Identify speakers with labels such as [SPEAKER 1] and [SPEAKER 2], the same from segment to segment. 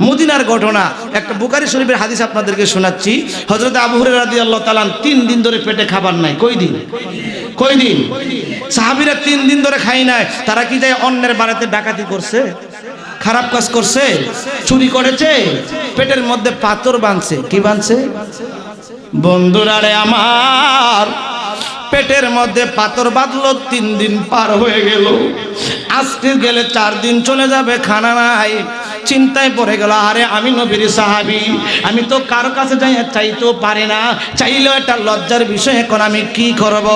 [SPEAKER 1] মদিনার ঘটনা। একটা বুখারী শরীফের হাদিস আপনাদেরকে শোনাচ্ছি। হযরত আবু হুরায়রা রাদিয়াল্লাহু তাআলা 3 দিন ধরে পেটে খাবার নাই। কয় দিন সাহাবীরা 3 দিন ধরে খাই নাই। তারা কি যায় অন্যের বাড়িতে ডাকাতি করছে, খারাপ কাজ করছে, চুরি করেছে? পেটের মধ্যে পাথর বাঁধছে। কি বাঁধছে? বন্ধুরা রে আমার, পেটের মধ্যে পাথর বাঁধলো। 3 দিন পার হয়ে গেল, আজকে গেলে 4 দিন চলে যাবে, খানা নাই। চিন্তায় পড়ে গেল, আরে আমি নবীর সাহাবী, আমি তো কারো কাছে যাই চাইতেও পারি না, চাইলেও এটা লজ্জার বিষয়, এখন আমি কি করব?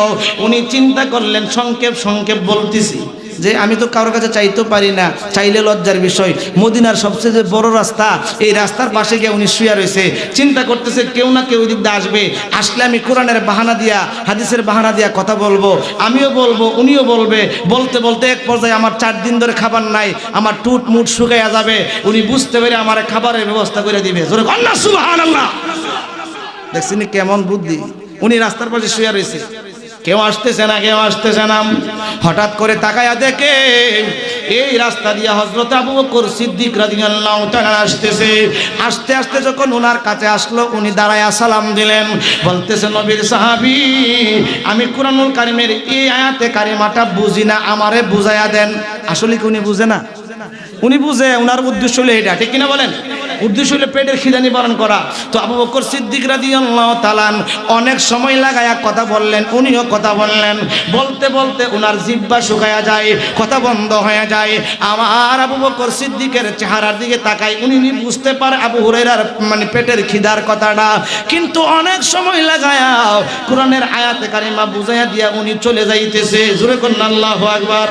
[SPEAKER 1] উনি চিন্তা করলেন, সংক্ষেপ বলতেছি যে আমি তো কারোর কাছে চাইতেও পারি না, চাইলে লজ্জার বিষয়। মদিনার সবচেয়ে যে বড় রাস্তা, এই রাস্তার পাশে গিয়ে উনি শুয়ে রয়েছে, চিন্তা করতেছে কেউ না কেউ দিক দিয়ে আসবে, আসলে আমি কোরআনের বাহানা দিয়া, হাদিসের বাহানা দিয়া কথা বলবো, আমিও বলবো, উনিও বলবে। বলতে বলতে এক পর্যায়ে আমার 4 দিন ধরে খাবার নাই, আমার টুট মুট শুকাইয়া যাবে। উনি বুঝতে পেরে আমার খাবারের ব্যবস্থা করে দিবে। জোরে আল্লাহ সুবহানাল্লাহ। দেখছেন কেমন বুদ্ধি? উনি রাস্তার পাশে শুয়ে রয়েছে, কেউ আসতেছে না। হঠাৎ করে তাকায়া দেখে এই রাস্তা দিয়ে হযরত আবু বকর সিদ্দিক রাদিয়াল্লাহু তাআলা আসতেছে। আস্তে আস্তে যখন ওনার কাছে আসলো, উনি দাঁড়ায়া সালাম দিলেন। বলতেছে, নবীর সাহাবী, আমি কুরআনুল কারীমের এই আয়াতে কারিমাটা বুঝি না, আমারে বুঝাইয়া দেন। আসলে কি উনি বুঝে না? উনি বুঝে, ওনার উদ্দেশ্য হলো এটা, ঠিক কিনা বলেন? উদ্দেশ্য হলো পেটের খিদা নিবারণ করা। তো আবু বকর সিদ্দিক রাদিয়াল্লাহু তাআলা অনেক সময় লাগায়া কথা বললেন, উনিও কথা বললেন। বলতে বলতে ওনার জিহ্বা শুকায়া যায়, কথা বন্ধ হয়ে যায়। আমার আবু বকর সিদ্দিকের চেহারার দিকে তাকাই, উনি বুঝতে পারে আবু হুরায়রার মানে পেটের খিদার কথাটা, কিন্তু অনেক সময় লাগায়া কোরআনের আয়াতে কারিমা বুঝাইয়া দিয়া উনি চলে যাইতেছে। জোরে কোন আল্লাহু আকবার।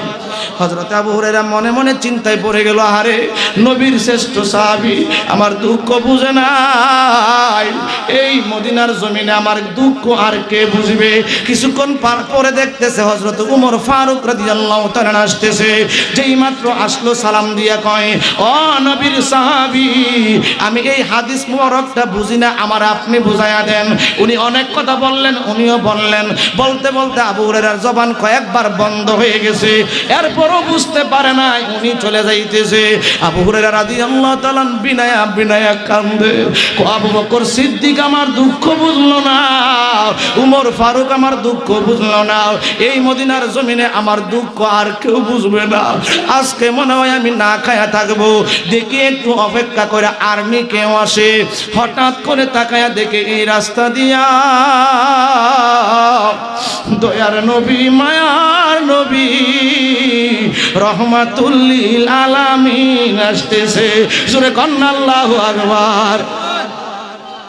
[SPEAKER 1] হযরত আবু হুরায়রা মনে মনে চিন্তায় পড়ে গেল, আরে নবীর শ্রেষ্ঠ সাহাবী আমার দুঃখ বুঝে নাই, এই মদিনার জমিনে আমার দুঃখ আর কে বুঝবে? কিছুক্ষণ পরে দেখতেছে হযরত উমর ফারুক রাদিয়াল্লাহু তাআলা আসতেছে। যেই মাত্র আসলো, সালাম দিয়া কয়, ও নবীর সাহাবী, আমি এই হাদিস মুবারকটা বুঝি না, আমার আপনি বুঝাইয়া দেন। উনি অনেক কথা বললেন, উনিও বললেন। বলতে বলতে আবু হুরায়রার জবান কয়েকবার বন্ধ হয়ে গেছে, এরপরও বুঝতে পারে নাই, উনি চলে যাইতেছে। আবু হুরায়রা রাদিয়াল্লাহু তাআলা বিনায়া কান্দে। আবু বকর সিদ্দিক আমার দুঃখ বুঝলো না, উমর ফারুক আমার দুঃখ বুঝলো না, এই মদিনার জমিনে আমার দুঃখ আর কেউ বুঝবে না। আজকে মনে হয় আমি না খায়া থাকবো। দেখি একটু অপেক্ষা করে আর্মি কেউ আসে। হঠাৎ করে তাকায়া দেখে এই রাস্তা দিয়া দয়ার নবী, মায়ার নবী, রহমাতুল লিল আলামিন আসতেছে। জোরে কন্না আল্লাহু আকবার।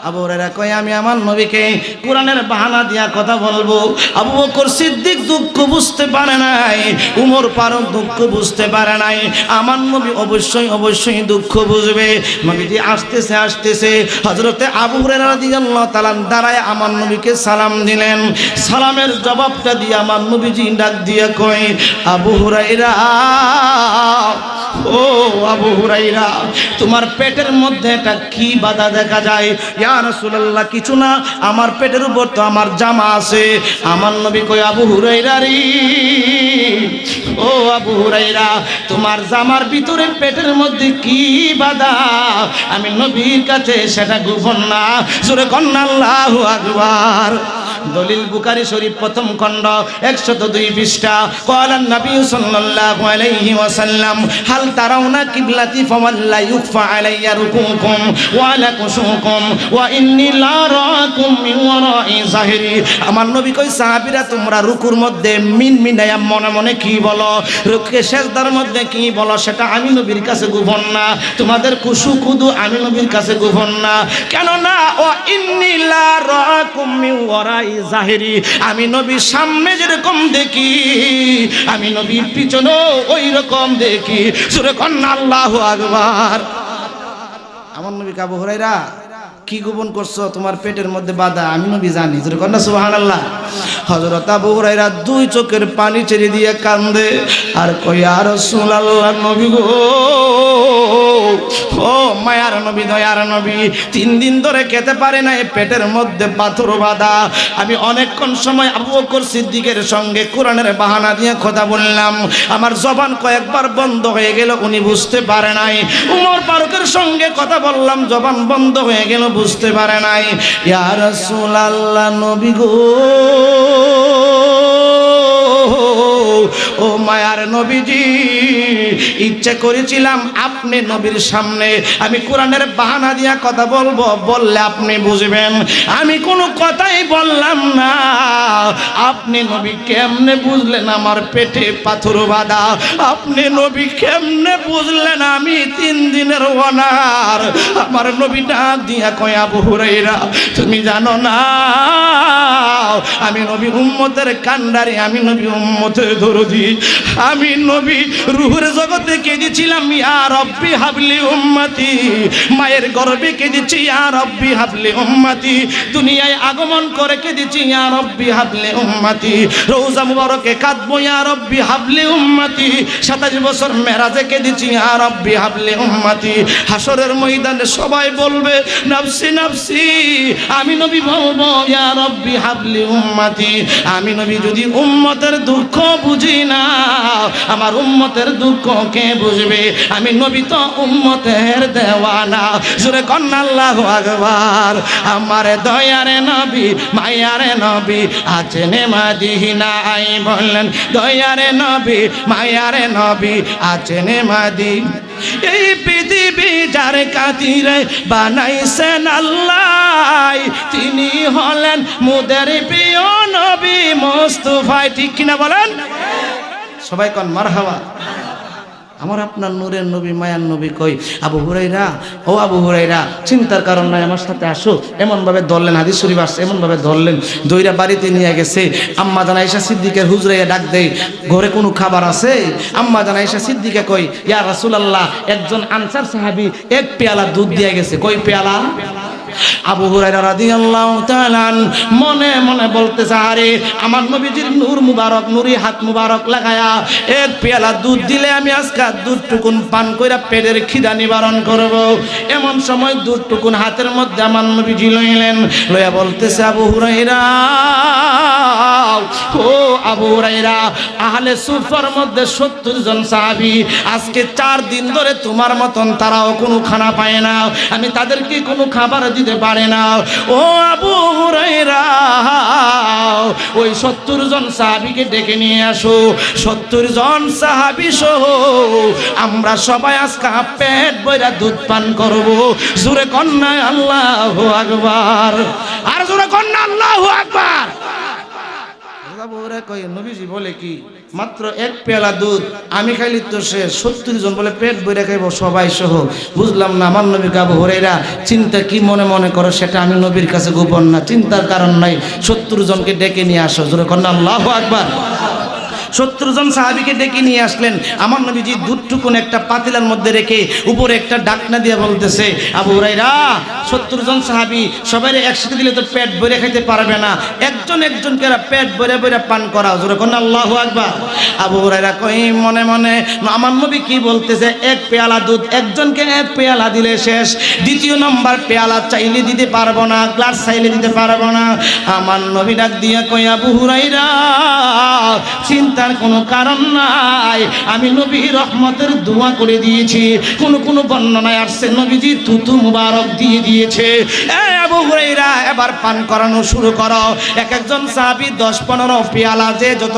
[SPEAKER 1] আবু হুরায়রা কয়, আমি আমার নবীকে কোরআনের বাহানা দিয়া কথা বলবো। আবু বকর সিদ্দিক দুঃখ বুঝতে পারে নাই, উমর ফারুক দুঃখ বুঝতে পারে নাই, আমার নবী অবশ্যই দুঃখ বুঝবে। নবীজি আসতেছে হযরতে আবু হুরায়রা রাদিয়াল্লাহু তাআলা দাঁড়ায় আমার নবীকে সালাম দিলেন। সালামের জবাবটা দিয়ে আমার নবীজি ডাক দিয়ে কয়, আবু হুরায়রা, ও আবু হুরায়রা, তোমার পেটের মধ্যে এটা কি বাধা দেখা যায়? ইয়া রাসূলুল্লাহ, কিছু না, আমার পেটের উপর তো আমার জামা আছে। আমার নবী কয়, আবু হুরায়রা রে, ও আবু হুরায়রা, তোমার জামার ভিতরে পেটের মধ্যে কি বাধা? আমি নবীর কাছে সেটা গোপন না। জোরে কন্না আল্লাহু আকবার। দলিল বুখারী শরীফ প্রথম খণ্ড 102 পৃষ্ঠা। ক্বালা নবী সাল্লাল্লাহু আলাইহি ওয়াসাল্লাম, হাল তারাউনা কিবলাতি ফাওয়াল্লা ইউফা আলাইয়া রুকুকুম ওয়া লা কুশুকুম ওয়া ইন্নী লা রাকুম মিন ওয়ারাই যাহিরি। আমার নবী কই, সাহাবীরা তোমরা রুকুর মধ্যে মিনমিনায়া মনে মনে কি বলো, রুকে সিজদার মধ্যে কি বলো, সেটা আমি নবীর কাছে গোপন না। তোমাদের কুশুকুদু আমি নবীর কাছে গোপন না। কেন না? ওয়া ইন্নী লা রাকুম মিন ওয়ারাই জাহিরি, আমি নবীর সামনে যেরকম দেখি, আমি নবীর পিছনেও ওই রকম দেখি। সূরা কন্না আল্লাহু আকবার। আমার নবী আবু হুরায়রা, কি গোপন করছো? তোমার পেটের মধ্যে বাধা আমি নবী জানি। সূরা কন্না সুবহানাল্লাহ। হযরত আবু হুরায়রা 2 চোখের পানি ছেড়ে দিয়ে কান্দে আর কয়, ইয়া রাসূলুল্লাহ, নবী গো, ও মায়ার নবী, দয়ার নবী, 3 দিন ধরে খেতে পারে না, পেটের মধ্যে পাথর বাঁধা। আমি অনেকক্ষণ সময় আবু বকর সিদ্দিকের সঙ্গে কোরআনের বাহানা দিয়ে কথা বললাম, আমার জবান কয়েকবার বন্ধ হয়ে গেল, উনি বুঝতে পারে নাই। উমর ফারুকের সঙ্গে কথা বললাম, জবান বন্ধ হয়ে গেল, বুঝতে পারে নাই। ইয়া রাসূলুল্লাহ, নবী গো, ও মায়ার নবীজি, ইচ্ছা করেছিলাম আপনি নবীর সামনে আমি কোরআনের বাহানা দিয়া কথা বলবো, বললে আপনি বুঝবেন। আমি কোনো কথাই বললাম না। আপনি নবী কেমনে বুঝলেন আমার পেটে পাথর বাঁধা? আপনি নবী কেমনে বুঝলেন আমি 3 দিনের অনার? আমার নবী ডাক দিয়া কয়, আবু হুরায়রা, তুমি জানো না আমি নবী উম্মতের কান্ডারি, আমি নবী উম্মতের দরদি, আমি নবী রূহের জগতে কেঁদেছিলাম, ইয়া রব্বি হাবলি উম্মতি। মায়ের গর্ভে কেঁদেছি, ইয়া রব্বি হাবলি উম্মতি। দুনিয়ায় আগমন করে কেঁদেছি, ইয়া রব্বি হাবলি উম্মতি। রওজা মুবারকে কাঁদবো, ইয়া রব্বি হাবলি উম্মতি। 27 বছর মেরাজে কেঁদেছি, ইয়া রব্বি হাবলি উম্মতি। হাসরের ময়দানে সবাই বলবে নফসি নফসি, আমি নবী বলবো ইয়া রব্বি হাবলি উম্মতি। আমি নবী যদি উম্মতের দুঃখ বুঝি না, আমার উম্মতের দুঃখ কে বুঝবে? আমি নবী তো উম্মতের দেওয়ানা। জোরে কন্না আল্লাহু আকবার। আমার দয়ারে নবী, মায়ারে নবী আছেন মদিনায়, বললেন দয়ারে নবী, মায়ারে নবী আছেন মদিনায়। এই পৃথিবী যার খাতিরে বানাইছেন আল্লাহ, তিনি হলেন মোদের প্রিয় নবী মুস্তাফা। ঠিক কিনা বলেন? সবাই কোন মারহাবা। আমার আপনার নূরের নবী, মায়ার নবী কই, আবু হুরায়রা, ও আবু হুরায়রা, চিন্তার কারণ নাই, আমার সাথে আসো। এমনভাবে ধরলেন, হাদিস শরীফ আসছে, এমনভাবে ধরলেন, দইরা বাড়িতে নিয়ে গেছে। আম্মা জান আয়েশা সিদ্দিকের হুজরাইয়া ডাক দেয়, ঘরে কোনো খাবার আছে? আম্মা জান আয়েশা সিদ্দিকা কই, ইয়া রাসূলুল্লাহ, একজন আনসার সাহাবী 1 পেয়ালা দুধ দিয়ে গেছে। কই পেয়ালা? আবু হুরায়রা রাদিয়াল্লাহু তাআলা মনে মনে বলতেছে, আরে আমার নবীজির নূর মুবারক, নুরি হাত মুবারক লাগায়া 1 পেয়ালা দুধ দিলে আমি আজকে দুধটুকুন পান কইরা পেটের খিদা নিবারণ করব। এমন সময় দুধটুকুন হাতের মধ্যে আমার নবীজি লইলেন, লইয়া বলতেছে, আবু হুরায়রা, ও আবু হুরায়রা, আহলে সুফার মধ্যে 70 জন সাহাবী আজকে 4 দিন ধরে তোমার মতন তারাও কোনো খানা পায় না, আমি তাদেরকে কোনো খাবার দিতে পারে না। ও আবু হুরায়রা, ওই 70 জন সাহাবীকে ডেকে নিয়ে আসো। 70 জন সাহাবী সহ আমরা সবাই আজকে পেট ভরা দুধ পান করব। জোরে কন্যা আল্লাহু আকবার। আর জোরে কন্যা আল্লাহু আকবার। নবীজি বলে কি, মাত্র 1 পেয়ালা দুধ আমি খাইলি তো শেষ, 70 জন বলে পেট ভরে খাইব সবাই সহ। বুঝলাম না আমার নবী আবু হুরায়রা চিন্তা কি মনে মনে করো, সেটা আমি নবীর কাছে গোপন না, চিন্তার কারণ নাই। 70 জনকে ডেকে নিয়ে আসো। জোরে কন্যা আল্লাহু আকবার। 70 জন সাহাবীকে ডেকে নিয়ে আসলেন। আমার নবীজি দুধটুকুন একটা পাতিলার মধ্যে রেখে উপরে একটা ডাকনা দিয়ে বলতেছে, আবু হুরায়রা, 70 জন সাহাবী সবাই একসাথে দিলে তো পেট ভরে খাইতে পারবে না, একজন একজনকে পেট ভরে ভরে পান করাও। জোরে কোন আল্লাহু আকবার। আবু হুরায়রা কই মনে মনে, আমার নবী কি বলতেছে, 1 পেয়ালা দুধ একজনকে 1 পেয়ালা দিলে শেষ, 2 নম্বর পেয়ালা চাইলে দিতে পারবো না, গ্লাস চাইলে দিতে পারবো না। আমার নবী ডাক দিয়া কই, আবু হুরায়রা, চিন্তা কোনো কারণ নাই, আমি নবী রহমতের দোয়া করে দিয়েছি। কোন বর্ণনায় আসছে নবীজি তুতু মুবারক দিয়ে দিয়েছে। আবু হুরায়রা, এবার পান করানো শুরু করো। এক একজন সাহাবী 10-15 পেয়ালা যে যত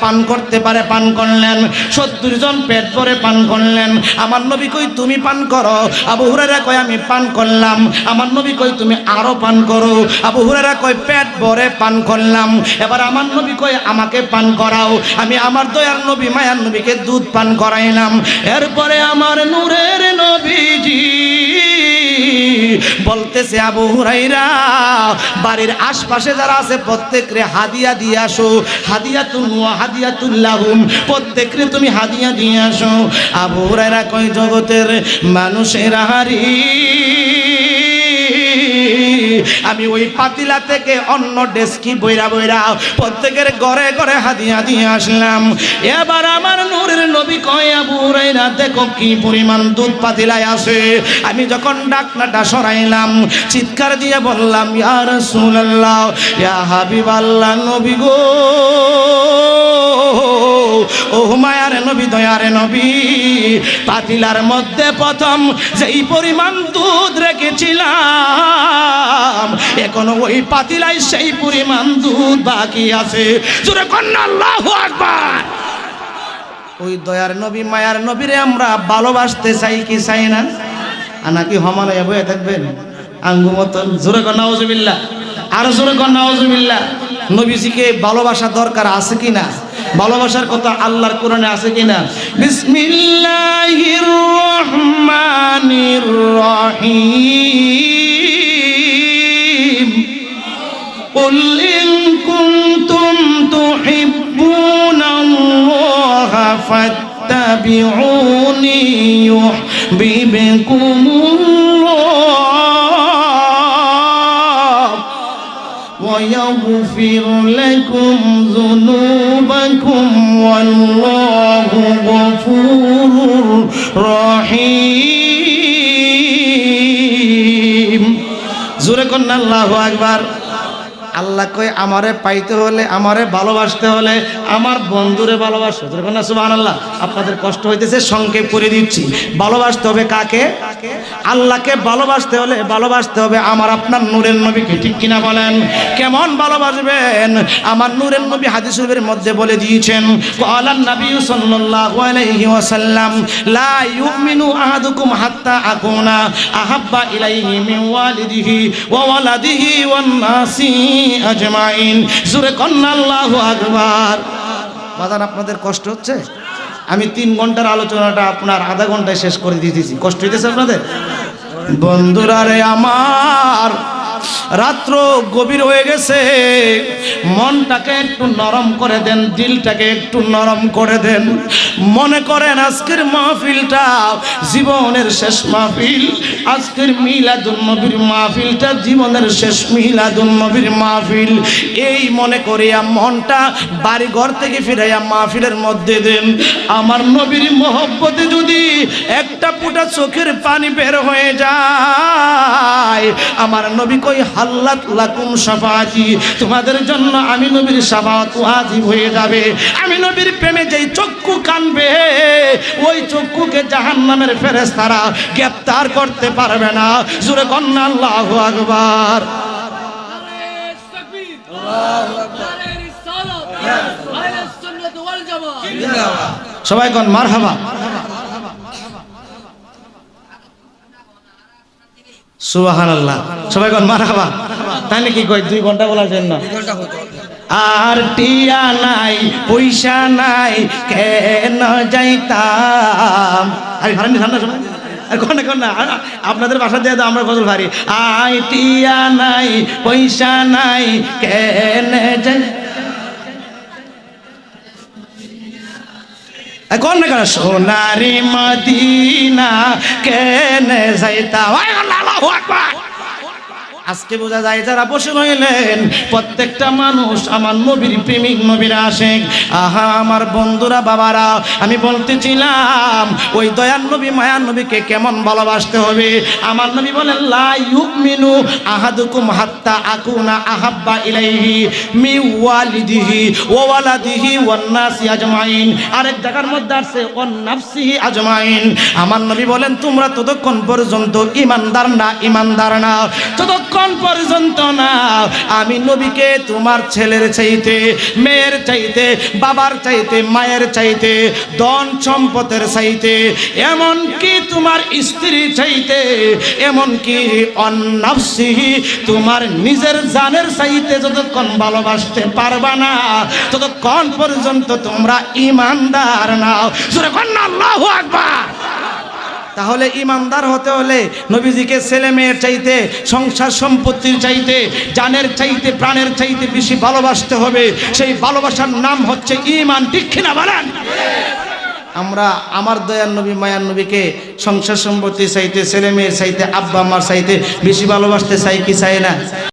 [SPEAKER 1] পান করতে পারে পান করলেন। 70 জন পেট ভরে পান করলেন। আমার নবী কই, তুমি পান করো। আবু হুরায়রা কই, আমি পান করলাম। আমার নবী কই, তুমি আরো পান করো। আবু হুরায়রা কই, পেট ভরে পান করলাম। এবার আমার নবী কই, আমাকে পান করাও। আমি আমার দয়ার নবী, মায়ার নবীকে দুধ পান করাইলাম। এরপরে আমার নূরের নবীজি বলতেছে, আবু হুরায়রা, বাড়ির আশপাশে যারা আছে প্রত্যেকরে হাদিয়া দিয়ে আসো। হাদিয়াতুন ওয়া হাদিয়াতুল লাহুম, প্রত্যেকরে তুমি হাদিয়া দিয়ে আসো। আবু হুরায়রা কই, জগতের মানুষের হারি আমি ওই পাতিলা থেকে অন্য ডেস্কি বইরা বইরা প্রত্যেকের ঘরে ঘরে হাদিয়া দিয়ে আসলাম। এবার আমার নূরের নবী কয় আবু হুরায়রা দেখো কি পরিমাণ দুধ পাতিলায় আছে। আমি যখন ঢাকনাটা সরাইলাম চিৎকার দিয়ে বললাম ইয়া রাসূলুল্লাহ ইয়া হাবিবাল্লাহ, নবী গো, ও মায়ার নবী, দয়ার নবী, পাতিলার মধ্যে প্রথম যেই পরিমাণ দুধ রেখেছিলাম এখনো ওই পাতিলায় সেই পরিমাণ দুধ বাকি আছে। জোরে কন্যা আল্লাহু আকবার। ওই দয়ার নবী মায়ার নবীরে আমরা ভালোবাসতে চাই কি চাই না? নাকি হমালয়া বয়ে থাকবেন আঙ্গু মতন? জোরে কন্যা নাউজুবিল্লাহ, আর জোরে কন্যা নাউজুবিল্লাহ। নবীজিকে ভালোবাসা দরকার আছে কিনা? ভালোবাসার কথা আল্লাহর কোরআনে আছে কিনা? বিসমিল্লাহির রহমানির রহিম, কুল ইন কুনতুম তুহিব্বুনাল্লাহা ফাত্তাবিউনি ইউহিব্বুকুমুল্লাহ ويغفر لكم ذنوبكم والله غفور رحيم। জোরে কন্যা আল্লাহু আকবার। আল্লাহ কয় আমারে পাইতে হলে, আমারে ভালোবাসতে হলে আমার বন্ধুরে ভালোবাসো। জোরে কন্যা সুবহানাল্লাহ। আপনাদের কষ্ট হইতেছে, সংক্ষেপ করে দিচ্ছি। ভালোবাসতে হবে কাকে? আল্লাহকে ভালোবাসতে হলে ভালোবাসতে হবে আমার আপনার নূরের নবীকে। ঠিক কিনা বলেন? কেমন ভালোবাসবেন? আমার নূরের নবী হাদিস শরীফের মধ্যে বলে দিয়েছেন, ক্বালান নবী সাল্লাল্লাহু আলাইহি ওয়াসাল্লাম লা ইউমিনু আহাদুকুম হাত্তা আকুনা আহাব্বা ইলাইহি মিন ওয়ালিদিহি ওয়া ওয়ালাদিহি ওয়ান নাসি আজমাইন। জোরে কন্যা আল্লাহু আকবার। বাজান আপনাদের কষ্ট হচ্ছে? আমি 3 ঘন্টার আলোচনাটা আপনার আধা ঘন্টায় শেষ করে দিতেছি। কষ্ট হইতেছে আপনাদের? বন্ধুরা রে আমার, রাত্র গভীর হয়ে গেছে, মনটাকে একটু নরম করে দেন, দিলটাকে একটু নরম করে দেন। মনে করেন আজকের মাহফিলটা জীবনের শেষ মাহফিল, আজকের মিলাদুন নবীর মাহফিলটা জীবনের শেষ মিলাদুন নবীর মাহফিল। এই মনে করিয়া মনটা বাড়ি ঘর থেকে ফিরাইয়া মাহফিলের মধ্যে দেন। আমার নবীর মহব্বতে যদি একটা ফুটা চোখের পানি বের হয়ে যায়, আমার নবী কই হাল্লাত লাকুম শাফাআতি, তোমাদের জন্য আমি নবীর শাফাআত ওয়াজিব হয়ে যাবে। আমি নবীর প্রেমে যেই চক্ষু কানবে ওই চক্ষুকে জাহান্নামের ফেরেশতারা গ্রেফতার করতে পারবে না। জোরে কন্যা আল্লাহু আকবার। সবাই কোন মারহাবা। সুবহানাল্লাহ। সবাই কোন মারহাবা। তাহলে কি কই 2 ঘন্টা বলার জন্য? আর টিয়া নাই পয়সা নাই কেন যাইতাম। আরে ভাড়া ঠান্ডা সবাই আর কোন না আপনাদের বাসা দিয়ে দাও, আমরা গজল ভারি। আই টিয়া নাই পয়সা নাই কেন যাই কোন না কেন সোনারি মদিনা কেন যাইতাম। আল্লাহু আকবার। আজকে বোঝা যায় যারা বসে রইলেন প্রত্যেকটা মানুষ আমার নবীর প্রেমিক, নবীর আশিক। আহা আমার বন্ধুরা, বাবারা, আমি বলতেছিলাম ওই দয়ার নবী মায়ার নবীকে কেমন ভালোবাসতে হবে। আমার নবী বলেন লা ইউমিনু আহাদুকুম হাত্তা আকুনা আহাব্বা ইলাইহি মি ওয়ালিদিহি ওয়া ওয়ালাদিহি ওয়ান নাসি আজমাইন। আরেক জায়গার মধ্যে আছে ওয়ান নাফসিহি আজমাইন। আমার নবী বলেন তোমরা ততক্ষণ পর্যন্ত ইমানদার না, ততক্ষণ পর্যন্ত না আমি নবীকে তোমার ছেলের চাইতে, মেয়ের চাইতে, বাবার চাইতে, মায়ের চাইতে, ধন সম্পদের চাইতে, এমন কি তোমার স্ত্রী চাইতে, এমন কি অন্নাফসিহি তোমার নিজের জানের চাইতে যতক্ষণ ভালোবাসতে পারবা না ততক্ষণ পর্যন্ত তোমরা ঈমানদার না। জোরে কন্যা আল্লাহু আকবার। তাহলে ইমানদার হতে হলে নবীজিকে ছেলে মেয়ের চাইতে, সংসার সম্পত্তির চাইতে, জানের চাইতে, প্রাণের চাইতে বেশি ভালোবাসতে হবে। সেই ভালোবাসার নাম হচ্ছে ঈমান। ঠিক কিনা বলেন? আমরা আমার দয়ার নবী মায়ার নবীকে সংসার সম্পত্তি চাইতে ছেলে মেয়ের চাইতে আব্বা আম্মার চাইতে বেশি ভালোবাসতে চাই কি চাই না?